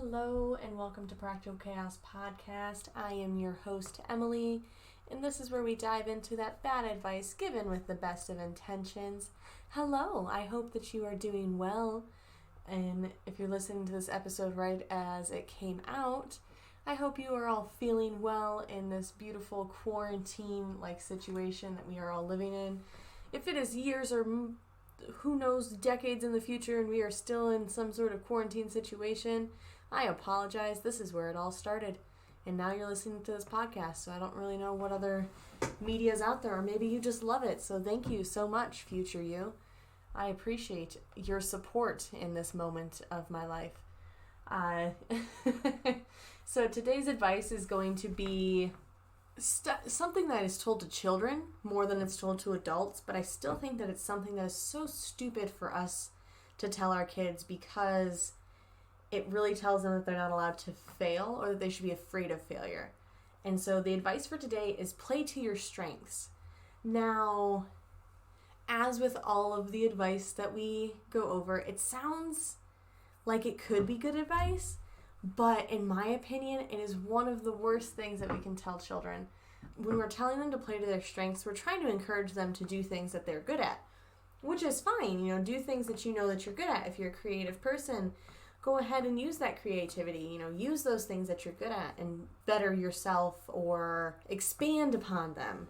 Hello and welcome to Practical Chaos Podcast. I am your host, Emily, and this is where we dive into that bad advice given with the best of intentions. Hello, I hope that you are doing well, and if you're listening to this episode right as it came out, I hope you are all feeling well in this beautiful quarantine-like situation that we are all living in. If it is years or who knows, decades in the future and we are still in some sort of quarantine situation, I apologize. This is where it all started. And now you're listening to this podcast, so I don't really know what other media is out there, or maybe you just love it. So thank you so much, future you. I appreciate your support in this moment of my life. So today's advice is going to be something that is told to children more than it's told to adults, but I still think that it's something that is so stupid for us to tell our kids because it really tells them that they're not allowed to fail or that they should be afraid of failure. And so the advice for today is play to your strengths. Now, as with all of the advice that we go over, it sounds like it could be good advice, but in my opinion, it is one of the worst things that we can tell children. When we're telling them to play to their strengths, we're trying to encourage them to do things that they're good at, which is fine. Do things that you know that you're good at. If you're a creative person, go ahead and use that creativity. Use those things that you're good at and better yourself or expand upon them.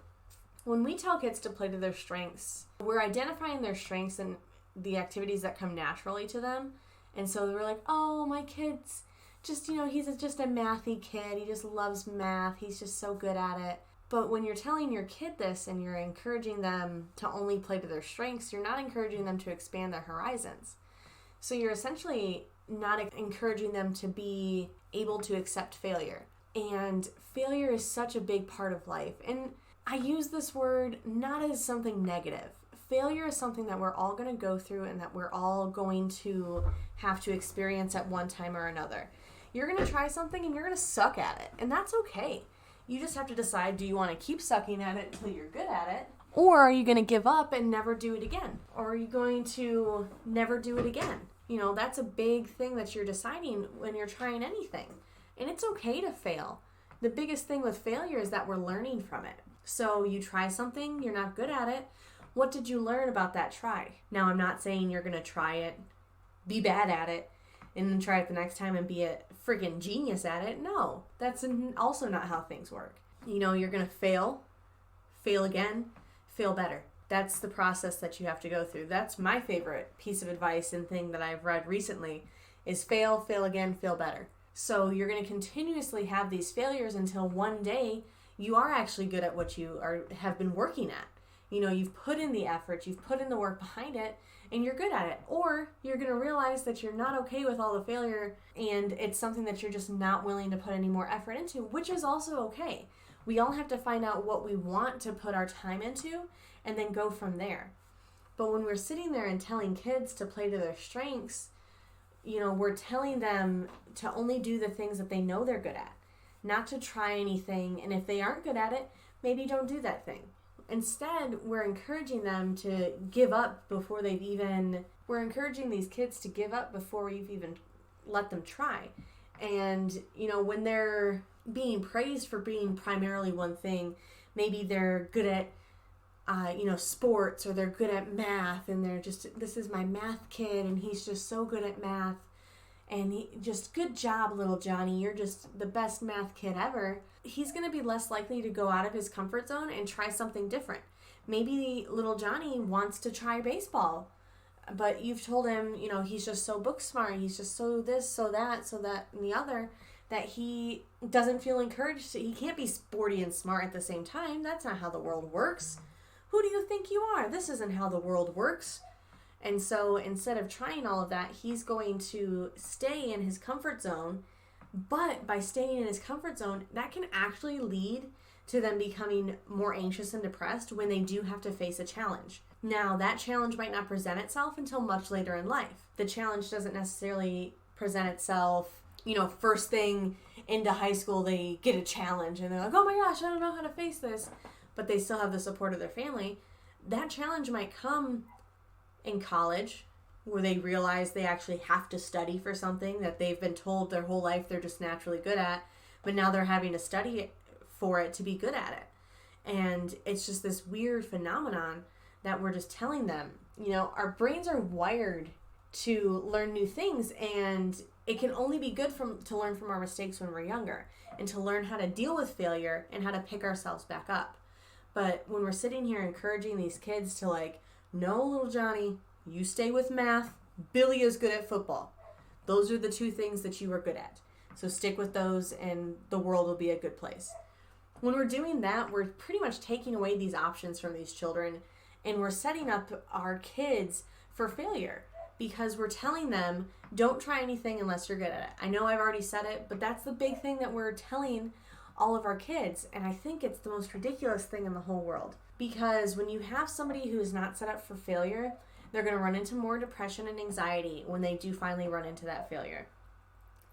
When we tell kids to play to their strengths, we're identifying their strengths and the activities that come naturally to them. And so we're like, oh, my kid's just, he's just a mathy kid. He just loves math. He's just so good at it. But when you're telling your kid this and you're encouraging them to only play to their strengths, you're not encouraging them to expand their horizons. So you're essentially not encouraging them to be able to accept failure. And failure is such a big part of life. And I use this word not as something negative. Failure is something that we're all going to go through and that we're all going to have to experience at one time or another. You're going to try something and you're going to suck at it. And that's okay. You just have to decide, do you want to keep sucking at it until you're good at it? Or are you going to give up and never do it again? Or are you going to never do it again? That's a big thing that you're deciding when you're trying anything. And it's okay to fail. The biggest thing with failure is that we're learning from it. So you try something, you're not good at it. What did you learn about that try? Now, I'm not saying you're going to try it, be bad at it, and then try it the next time and be a freaking genius at it. No, that's also not how things work. You're going to fail again, fail better. That's the process that you have to go through. That's my favorite piece of advice and thing that I've read recently is fail again, fail better. So you're going to continuously have these failures until one day you are actually good at what you have been working at. You've put in the effort, you've put in the work behind it, and you're good at it. Or you're going to realize that you're not okay with all the failure, and it's something that you're just not willing to put any more effort into, which is also okay. We all have to find out what we want to put our time into, and then go from there. But when we're sitting there and telling kids to play to their strengths, we're telling them to only do the things that they know they're good at, not to try anything, and if they aren't good at it, maybe don't do that thing. Instead, we're encouraging them to give up before we're encouraging these kids to give up before we've even let them try. And, when they're being praised for being primarily one thing, maybe they're good at, sports, or they're good at math, and they're just, this is my math kid, and he's just so good at math. And good job, little Johnny. You're just the best math kid ever. He's going to be less likely to go out of his comfort zone and try something different. Maybe little Johnny wants to try baseball, but you've told him, he's just so book smart. He's just so this, so that, and the other, that he doesn't feel encouraged. He can't be sporty and smart at the same time. That's not how the world works. Who do you think you are? This isn't how the world works. And so instead of trying all of that, he's going to stay in his comfort zone. But by staying in his comfort zone, that can actually lead to them becoming more anxious and depressed when they do have to face a challenge. Now, that challenge might not present itself until much later in life. The challenge doesn't necessarily present itself, first thing into high school, they get a challenge and they're like, oh my gosh, I don't know how to face this. But they still have the support of their family. That challenge might come in college, where they realize they actually have to study for something that they've been told their whole life they're just naturally good at, but now they're having to study for it to be good at it. And it's just this weird phenomenon that we're just telling them, our brains are wired to learn new things, and it can only be good to learn from our mistakes when we're younger, and to learn how to deal with failure and how to pick ourselves back up. But when we're sitting here encouraging these kids to no, little Johnny, you stay with math, Billy is good at football. Those are the two things that you are good at. So stick with those and the world will be a good place. When we're doing that, we're pretty much taking away these options from these children, and we're setting up our kids for failure because we're telling them, don't try anything unless you're good at it. I know I've already said it, but that's the big thing that we're telling all of our kids, and I think it's the most ridiculous thing in the whole world. Because when you have somebody who is not set up for failure, they're going to run into more depression and anxiety when they do finally run into that failure.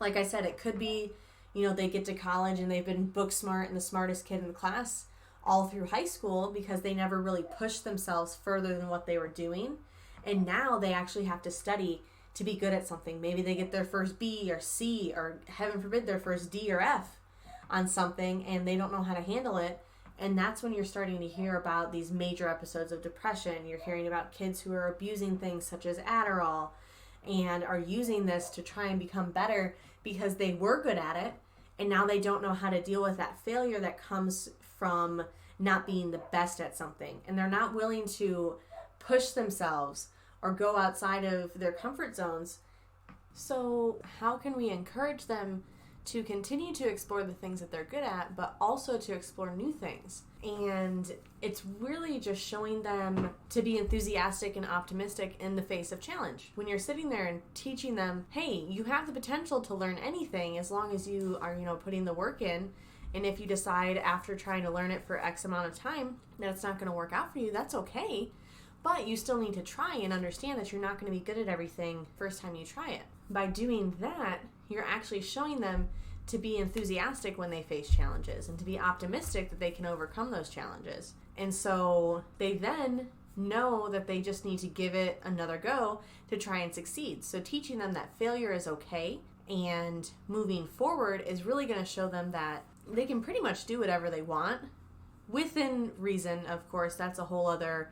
Like I said, it could be, they get to college and they've been book smart and the smartest kid in the class all through high school because they never really pushed themselves further than what they were doing. And now they actually have to study to be good at something. Maybe they get their first B or C or, heaven forbid, their first D or F on something and they don't know how to handle it. And that's when you're starting to hear about these major episodes of depression. You're hearing about kids who are abusing things such as Adderall and are using this to try and become better because they were good at it, and now they don't know how to deal with that failure that comes from not being the best at something. And they're not willing to push themselves or go outside of their comfort zones. So how can we encourage them to continue to explore the things that they're good at, but also to explore new things? And it's really just showing them to be enthusiastic and optimistic in the face of challenge. When you're sitting there and teaching them, hey, you have the potential to learn anything as long as you are, putting the work in. And if you decide after trying to learn it for X amount of time that it's not going to work out for you, that's okay. But you still need to try and understand that you're not going to be good at everything first time you try it. By doing that, you're actually showing them to be enthusiastic when they face challenges and to be optimistic that they can overcome those challenges. And so they then know that they just need to give it another go to try and succeed. So teaching them that failure is okay and moving forward is really going to show them that they can pretty much do whatever they want within reason. Of course, that's a whole other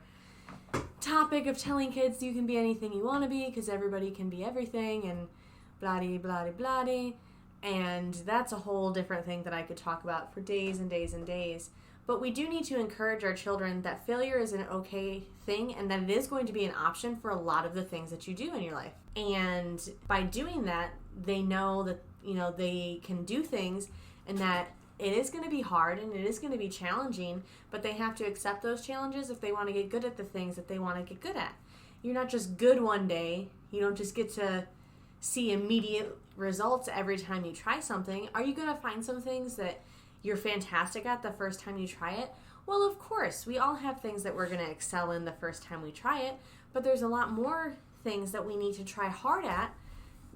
topic of telling kids you can be anything you want to be because everybody can be everything and blah-de, blah-de, blah-de. And that's a whole different thing that I could talk about for days and days and days. But we do need to encourage our children that failure is an okay thing and that it is going to be an option for a lot of the things that you do in your life. And by doing that, they know that, they can do things and that it is going to be hard and it is going to be challenging, but they have to accept those challenges if they want to get good at the things that they want to get good at. You're not just good one day. You don't just get to see immediate results every time you try something. Are you going to find some things that you're fantastic at the first time you try it? Well, of course, we all have things that we're going to excel in the first time we try it, but there's a lot more things that we need to try hard at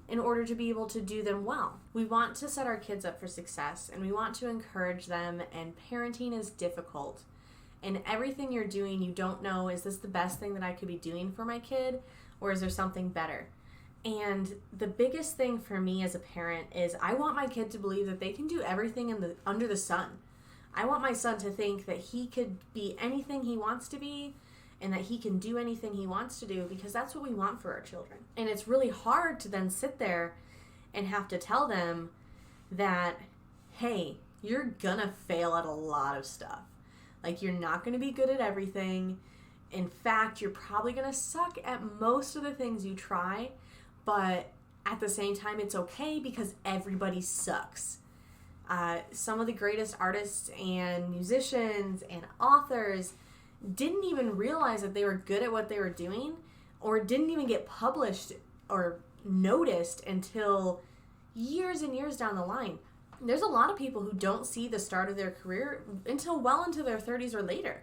in order to be able to do them well. We want to set our kids up for success, and we want to encourage them, and parenting is difficult. And everything you're doing, you don't know, is this the best thing that I could be doing for my kid, or is there something better? And the biggest thing for me as a parent is I want my kid to believe that they can do everything under the sun. I want my son to think that he could be anything he wants to be and that he can do anything he wants to do, because that's what we want for our children. And it's really hard to then sit there and have to tell them that, hey, you're gonna fail at a lot of stuff. You're not gonna be good at everything. In fact, you're probably gonna suck at most of the things you try. But at the same time, it's okay because everybody sucks. Some of the greatest artists and musicians and authors didn't even realize that they were good at what they were doing, or didn't even get published or noticed until years and years down the line. There's a lot of people who don't see the start of their career until well into their 30s or later.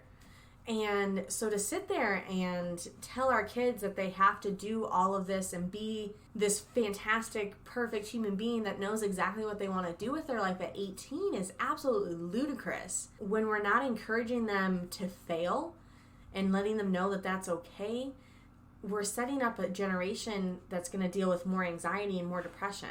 And so to sit there and tell our kids that they have to do all of this and be this fantastic, perfect human being that knows exactly what they want to do with their life at 18 is absolutely ludicrous. When we're not encouraging them to fail and letting them know that that's okay, we're setting up a generation that's going to deal with more anxiety and more depression.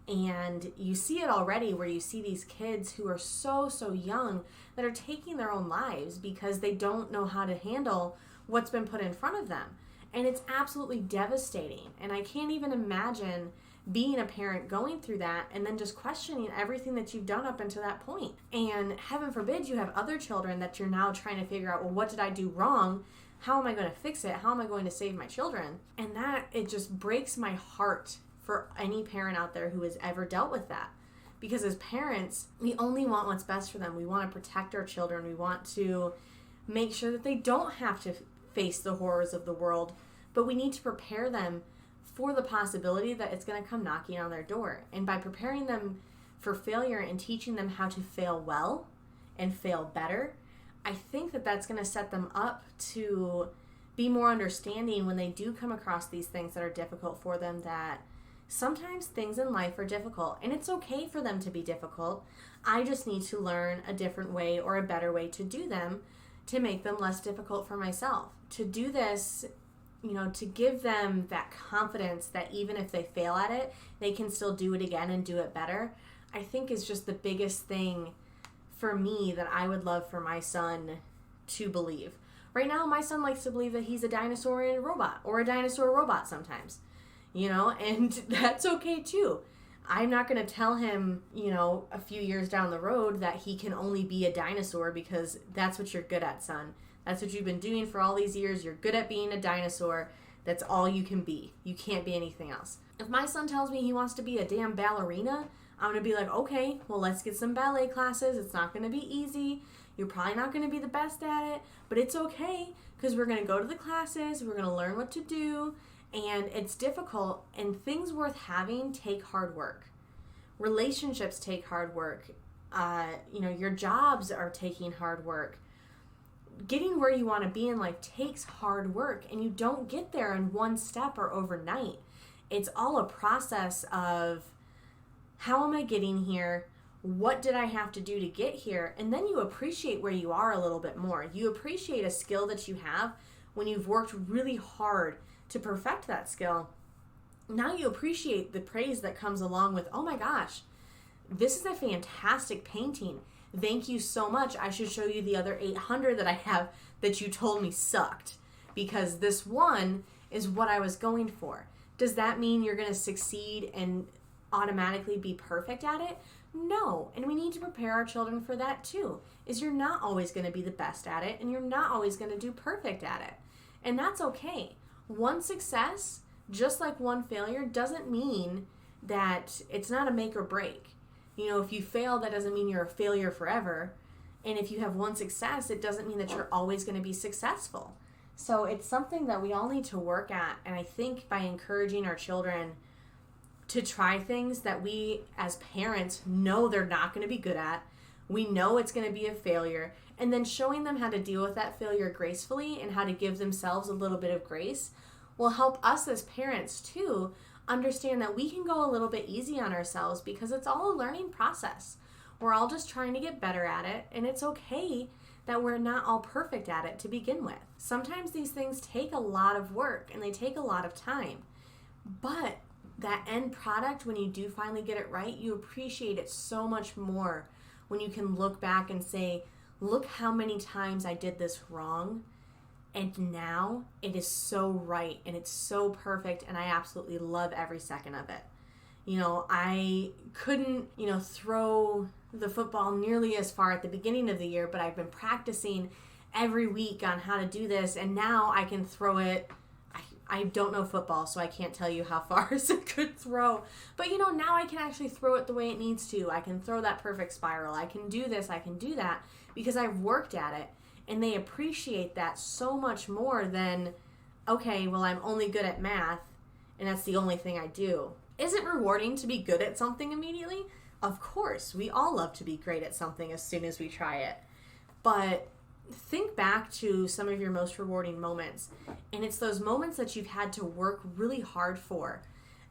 And you see it already, where you see these kids who are so young that are taking their own lives because they don't know how to handle what's been put in front of them. And it's absolutely devastating. And I can't even imagine being a parent going through that and then just questioning everything that you've done up until that point. And heaven forbid you have other children that you're now trying to figure out, well, what did I do wrong? How am I going to fix it? How am I going to save my children? And that, it just breaks my heart for any parent out there who has ever dealt with that. Because as parents, we only want what's best for them. We want to protect our children. We want to make sure that they don't have to face the horrors of the world, but we need to prepare them for the possibility that it's going to come knocking on their door. And by preparing them for failure and teaching them how to fail well and fail better, I think that that's going to set them up to be more understanding when they do come across these things that are difficult for them, that sometimes things in life are difficult, and it's okay for them to be difficult. I just need to learn a different way or a better way to do them to make them less difficult for myself. To do this, to give them that confidence that even if they fail at it, they can still do it again and do it better, I think is just the biggest thing for me that I would love for my son to believe. Right now, my son likes to believe that he's a dinosaur and a robot, or a dinosaur robot sometimes, and that's okay too. I'm not going to tell him, a few years down the road that he can only be a dinosaur, because that's what you're good at, son. That's what you've been doing for all these years. You're good at being a dinosaur. That's all you can be. You can't be anything else. If my son tells me he wants to be a damn ballerina, I'm going to be like, okay, well, let's get some ballet classes. It's not going to be easy. You're probably not going to be the best at it, but it's okay, because we're going to go to the classes. We're going to learn what to do, and it's difficult, and things worth having take hard work. Relationships take hard work. Your jobs are taking hard work. Getting where you want to be in life takes hard work, and you don't get there in one step or overnight. It's all a process of, how am I getting here? What did I have to do to get here? And then you appreciate where you are a little bit more. You appreciate a skill that you have when you've worked really hard to perfect that skill. Now you appreciate the praise that comes along with, oh my gosh, this is a fantastic painting. Thank you so much. I should show you the other 800 that I have that you told me sucked, because this one is what I was going for. Does that mean you're going to succeed and automatically be perfect at it? No. And we need to prepare our children for that too, is you're not always going to be the best at it, and you're not always going to do perfect at it. And that's okay. One success, just like one failure, doesn't mean that it's not a make or break. If you fail, that doesn't mean you're a failure forever. And if you have one success, it doesn't mean that you're always going to be successful. So it's something that we all need to work at. And I think by encouraging our children to try things that we as parents know they're not going to be good at, we know it's going to be a failure, and then showing them how to deal with that failure gracefully and how to give themselves a little bit of grace will help us as parents too understand that we can go a little bit easy on ourselves, because it's all a learning process. We're all just trying to get better at it, and it's okay that we're not all perfect at it to begin with. Sometimes these things take a lot of work and they take a lot of time, but that end product, when you do finally get it right, you appreciate it so much more when you can look back and say, look how many times I did this wrong, and now it is so right and it's so perfect, and I absolutely love every second of it. I couldn't, throw the football nearly as far at the beginning of the year, but I've been practicing every week on how to do this, and now I can throw it. I don't know football, so I can't tell you how far is a good throw. But, now I can actually throw it the way it needs to. I can throw that perfect spiral. I can do this. I can do that because I've worked at it. And they appreciate that so much more than, okay, well, I'm only good at math, and that's the only thing I do. Is it rewarding to be good at something immediately? Of course. We all love to be great at something as soon as we try it. But think back to some of your most rewarding moments. And it's those moments that you've had to work really hard for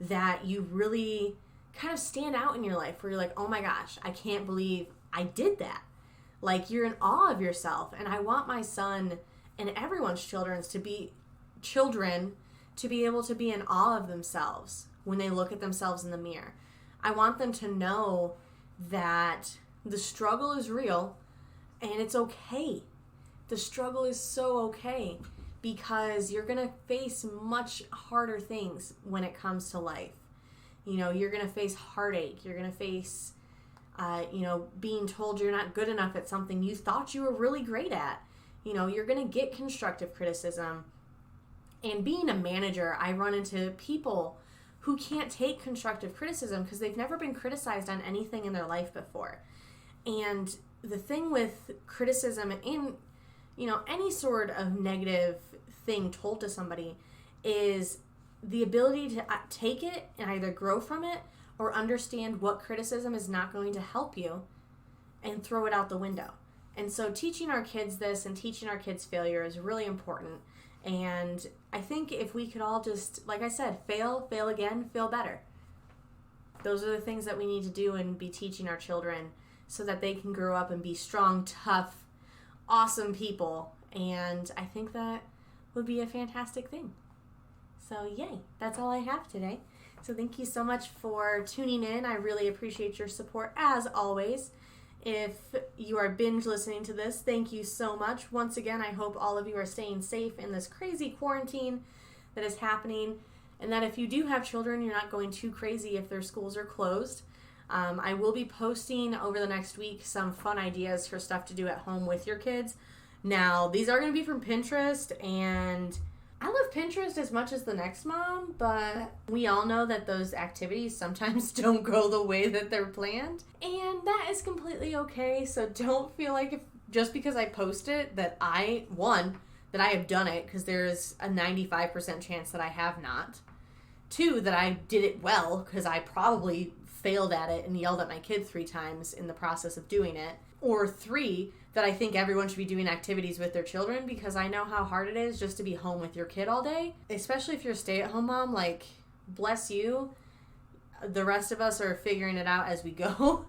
that you really kind of stand out in your life, where you're like, oh my gosh, I can't believe I did that. Like, you're in awe of yourself. And I want my son and everyone's children to be children to be able to be in awe of themselves when they look at themselves in the mirror. I want them to know that the struggle is real and it's okay. The struggle is so okay because you're going to face much harder things when it comes to life. You know, you're going to face heartache. You're going to face, being told you're not good enough at something you thought you were really great at. You know, you're going to get constructive criticism. And being a manager, I run into people who can't take constructive criticism because they've never been criticized on anything in their life before. And the thing with criticism and, any sort of negative thing told to somebody is the ability to take it and either grow from it or understand what criticism is not going to help you and throw it out the window. And so teaching our kids this and teaching our kids failure is really important. And I think if we could all just, like I said, fail again, fail better. Those are the things that we need to do and be teaching our children so that they can grow up and be strong, tough, awesome people. And I think that would be a fantastic thing. So yay, that's all I have today. So thank you so much for tuning in. I really appreciate your support as always. If you are binge listening to this, thank you so much. Once again, I hope all of you are staying safe in this crazy quarantine that is happening, and that if you do have children, you're not going too crazy if their schools are closed. I will be posting over the next week some fun ideas for stuff to do at home with your kids. Now, these are going to be from Pinterest, and I love Pinterest as much as the next mom, but we all know that those activities sometimes don't go the way that they're planned, and that is completely okay. So don't feel like if just because I post it that I have done it, because there's a 95% chance that I have not. 2, that I did it well, because I probably failed at it and yelled at my kid 3 times in the process of doing it. Or 3, that I think everyone should be doing activities with their children, because I know how hard it is just to be home with your kid all day. Especially if you're a stay-at-home mom, like, bless you. The rest of us are figuring it out as we go.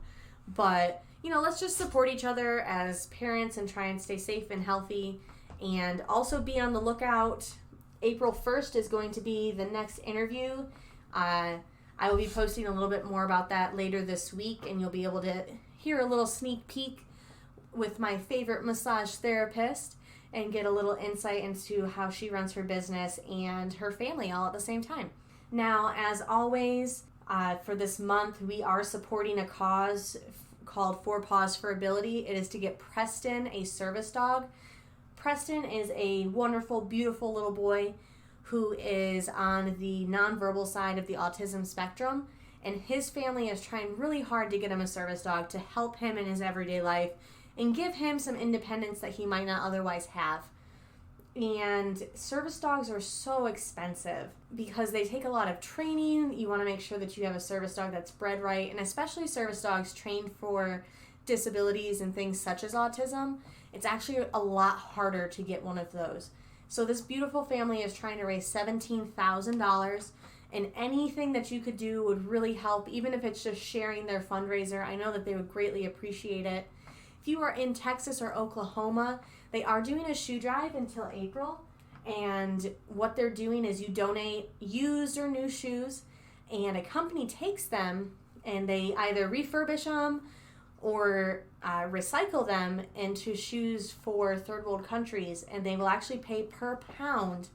But, let's just support each other as parents and try and stay safe and healthy. And also be on the lookout. April 1st is going to be the next interview. I will be posting a little bit more about that later this week, and you'll be able to hear a little sneak peek with my favorite massage therapist and get a little insight into how she runs her business and her family all at the same time. Now, as always, for this month, we are supporting a cause called Paws for Ability. It is to get Preston a service dog. Preston is a wonderful, beautiful little boy who is on the nonverbal side of the autism spectrum, and his family is trying really hard to get him a service dog to help him in his everyday life and give him some independence that he might not otherwise have. And service dogs are so expensive because they take a lot of training. You want to make sure that you have a service dog that's bred right, and especially service dogs trained for disabilities and things such as autism. It's actually a lot harder to get one of those. So this beautiful family is trying to raise $17,000, and anything that you could do would really help, even if it's just sharing their fundraiser. I know that they would greatly appreciate it. If you are in Texas or Oklahoma, they are doing a shoe drive until April, and what they're doing is you donate used or new shoes, and a company takes them and they either refurbish them or recycle them into shoes for third world countries, and they will actually pay per pound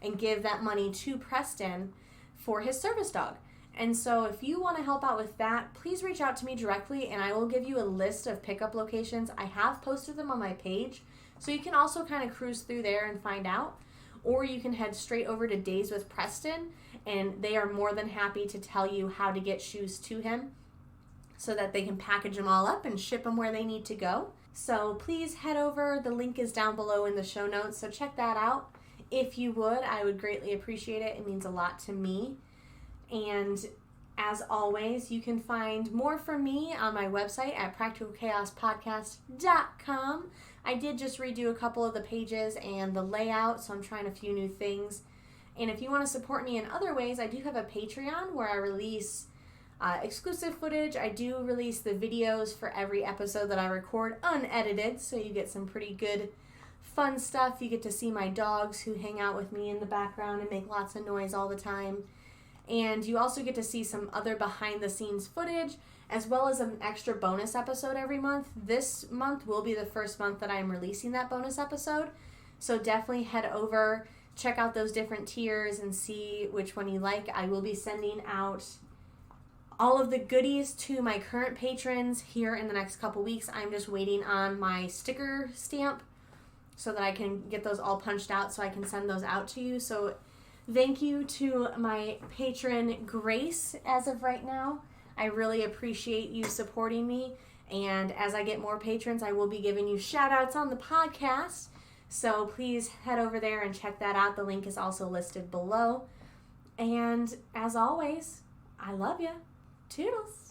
and give that money to Preston for his service dog. And so if you want to help out with that, please reach out to me directly and I will give you a list of pickup locations. I have posted them on my page, so you can also kind of cruise through there and find out. Or you can head straight over to Days with Preston, and they are more than happy to tell you how to get shoes to him so that they can package them all up and ship them where they need to go. So please head over. The link is down below in the show notes, so check that out. If you would, I would greatly appreciate it. It means a lot to me. And as always, you can find more from me on my website at practicalchaospodcast.com. I did just redo a couple of the pages and the layout, so I'm trying a few new things. And if you want to support me in other ways, I do have a Patreon where I release exclusive footage. I do release the videos for every episode that I record unedited, so you get some pretty good fun stuff. You get to see my dogs who hang out with me in the background and make lots of noise all the time. And you also get to see some other behind-the-scenes footage, as well as an extra bonus episode every month. This month will be the first month that I'm releasing that bonus episode. So definitely head over, check out those different tiers, and see which one you like. I will be sending out all of the goodies to my current patrons here in the next couple weeks. I'm just waiting on my sticker stamp so that I can get those all punched out so I can send those out to you. So thank you to my patron Grace as of right now. I really appreciate you supporting me. And as I get more patrons, I will be giving you shout outs on the podcast. So please head over there and check that out. The link is also listed below. And as always, I love you. Toodles.